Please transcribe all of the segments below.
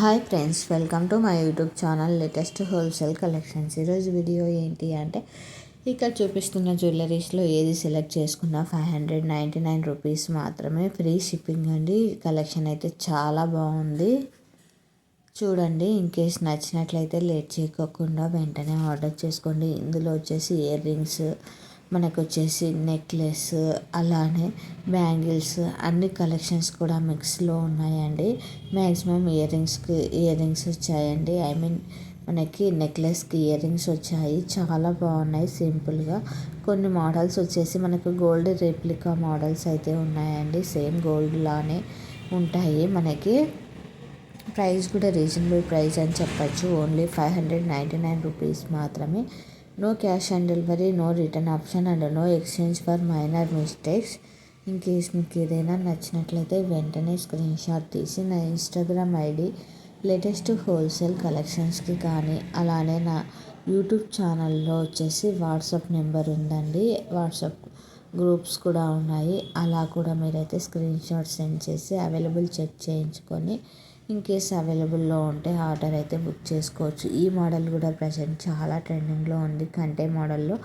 Hi friends, welcome to my YouTube channel latest wholesale collections. ఈరోజు video ఏంటి అంటే, ఇక్కడ చూపిస్తున్న జ్యువెలరీస్లో ఏది సెలెక్ట్ చేసుకున్నా 599 రూపీస్ మాత్రమే, ఫ్రీ షిప్పింగ్ అండి. కలెక్షన్ అయితే చాలా బాగుంది. చూడండి, ఇన్ కేస్ నచ్చినట్లయితే లేట్ చేయకోకుండా వెంటనే ఆర్డర్ చేసుకోండి. ఇందులో వచ్చేసి ఇయర్ రింగ్స్, మనకు వచ్చేసి నెక్లెస్, అలానే బ్యాంగిల్స్, అన్ని కలెక్షన్స్ కూడా మిక్స్లో ఉన్నాయండి. మ్యాక్సిమం ఇయర్ రింగ్స్ వచ్చాయండి. మనకి నెక్లెస్కి ఇయర్ రింగ్స్ వచ్చాయి, చాలా బాగున్నాయి. సింపుల్గా కొన్ని మోడల్స్ వచ్చేసి మనకు గోల్డ్ రెప్లికా మోడల్స్ అయితే ఉన్నాయండి. సేమ్ గోల్డ్ లానే ఉంటాయి. మనకి ప్రైస్ కూడా రీజనబుల్ ప్రైస్ అని చెప్పచ్చు. ఓన్లీ 599 రూపీస్ మాత్రమే. No cash on delivery, no return option and no exchange for minor mistakes. In case మీకు ఏదైనా నచ్చినట్లయితే వెంటనే స్క్రీన్ షాట్ తీసి నా ఇన్స్టాగ్రామ్ ఐడి లేటెస్ట్ హోల్సేల్ కలెక్షన్స్కి కానీ, అలానే నా యూట్యూబ్ ఛానల్లో వచ్చేసి వాట్సాప్ నెంబర్ ఉందండి. వాట్సాప్ గ్రూప్స్ కూడా ఉన్నాయి. అలా కూడా మీరైతే స్క్రీన్ షాట్ సెండ్ చేసి అవైలబుల్ చెక్ చేయించుకొని ఇన్ కేస్ అవైలబుల్లో ఉంటే ఆర్డర్ అయితే బుక్ చేసుకోవచ్చు. ఈ మోడల్ కూడా ప్రజెంట్ చాలా ట్రెండింగ్లో ఉంది. కంటే మోడల్లో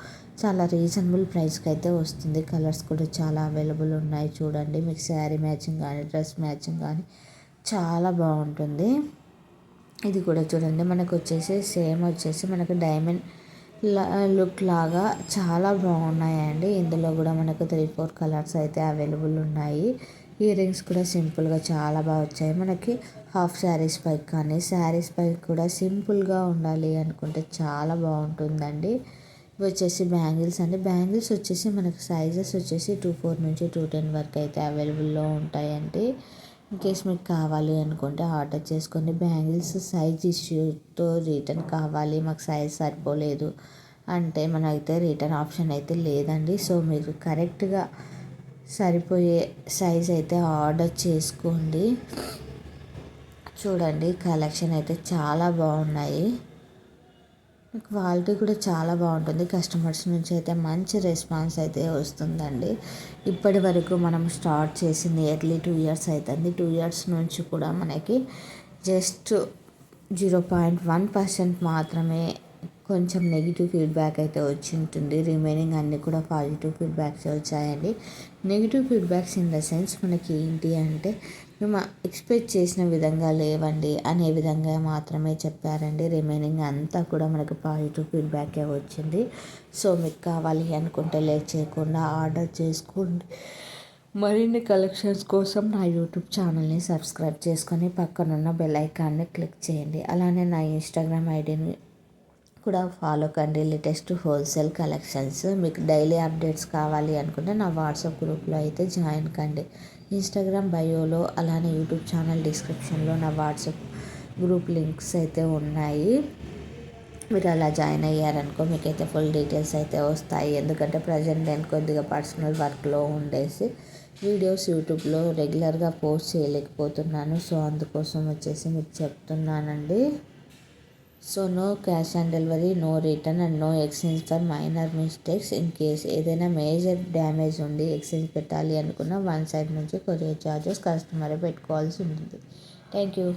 చాలా రీజనబుల్ ప్రైస్కి అయితే వస్తుంది. కలర్స్ కూడా చాలా అవైలబుల్ ఉన్నాయి. చూడండి, మీకు శారీ మ్యాచింగ్ కానీ, డ్రెస్ మ్యాచింగ్ కానీ చాలా బాగుంటుంది. ఇది కూడా చూడండి, మనకు వచ్చేసి సేమ్ వచ్చేసి మనకు డైమండ్ లుక్ లాగా చాలా బాగున్నాయండి. ఇందులో కూడా మనకు 3-4 కలర్స్ అయితే అవైలబుల్ ఉన్నాయి. ఇయర్ రింగ్స్ కూడా సింపుల్గా చాలా బాగా వచ్చాయి. మనకి హాఫ్ శారీస్ పై కానీ, శారీస్ పై కూడా సింపుల్గా ఉండాలి అనుకుంటే చాలా బాగుంటుందండి. ఇవి వచ్చేసి బ్యాంగిల్స్ అండి. బ్యాంగిల్స్ వచ్చేసి మనకు సైజెస్ వచ్చేసి 24 నుంచి 210 వరకు అయితే అవైలబుల్లో ఉంటాయండి. ఇన్ కేస్ మీకు కావాలి అనుకుంటే ఆర్డర్ చేసుకోండి. బ్యాంగిల్స్ సైజ్ ఇష్యూతో రిటర్న్ కావాలి, మాకు సైజ్ సరిపోలేదు అంటే మనకైతే రిటర్న్ ఆప్షన్ అయితే లేదండి. సో మీరు కరెక్ట్గా సరిపోయే సైజ్ అయితే ఆర్డర్ చేసుకోండి. చూడండి, కలెక్షన్ అయితే చాలా బాగున్నాయి. క్వాలిటీ కూడా చాలా బాగుంటుంది. కస్టమర్స్ నుంచి అయితే మంచి రెస్పాన్స్ అయితే వస్తుందండి. ఇప్పటి వరకు మనం స్టార్ట్ చేసింది ఎర్లీ 2 ఇయర్స్ అవుతుంది. 2 ఇయర్స్ నుంచి కూడా మనకి జస్ట్ 0.1% మాత్రమే కొంచెం నెగిటివ్ ఫీడ్బ్యాక్ అయితే వచ్చి ఉంటుంది. రిమైనింగ్ అన్నీ కూడా పాజిటివ్ ఫీడ్బ్యాక్స్ వచ్చాయండి. Negative feedbacks in the sense మనకి ఏంటి అంటే, మేము ఎక్స్పెక్ట్ చేసిన విధంగా లేవండి అనే విధంగా మాత్రమే చెప్పారండి. రిమైనింగ్ అంతా కూడా మనకు పాజిటివ్ ఫీడ్బ్యాకే వచ్చింది. సో మీకు కావాలి అనుకుంటే లేట్ చేయకుండా ఆర్డర్ చేసుకోండి. మరిన్ని కలెక్షన్స్ కోసం నా యూట్యూబ్ ఛానల్ని సబ్స్క్రైబ్ చేసుకొని పక్కనున్న బెల్ ఐకాన్ని క్లిక్ చేయండి. అలానే నా ఇన్స్టాగ్రామ్ ఐడిని కూడా ఫాలో కండి, లేటెస్ట్ హోల్సేల్ కలెక్షన్స్. మీకు డైలీ అప్డేట్స్ కావాలి అనుకుంటే నా వాట్సాప్ గ్రూప్లో అయితే జాయిన్ కండి. ఇన్స్టాగ్రామ్ బయోలో, అలానే యూట్యూబ్ ఛానల్ డిస్క్రిప్షన్లో నా వాట్సాప్ గ్రూప్ లింక్స్ అయితే ఉన్నాయి. మీరు అలా జాయిన్ అయ్యారనుకో మీకైతే ఫుల్ డీటెయిల్స్ అయితే వస్తాయి. ఎందుకంటే ప్రజెంట్ నేను కొద్దిగా పర్సనల్ వర్క్లో ఉండేసి వీడియోస్ యూట్యూబ్లో రెగ్యులర్గా పోస్ట్ చేయలేకపోతున్నాను. సో అందుకోసం వచ్చేసి మీకు చెప్తున్నానండి. So no cash on delivery, no return and no exchange for minor mistakes. In case ఏదైనా మేజర్ డ్యామేజ్ ఉండి ఎక్స్చేంజ్ పెట్టాలి అనుకున్న వన్ సైడ్ నుంచి కొరియర్ ఛార్జెస్ కస్టమరే పెట్టుకోవాల్సి ఉంటుంది. Thank you.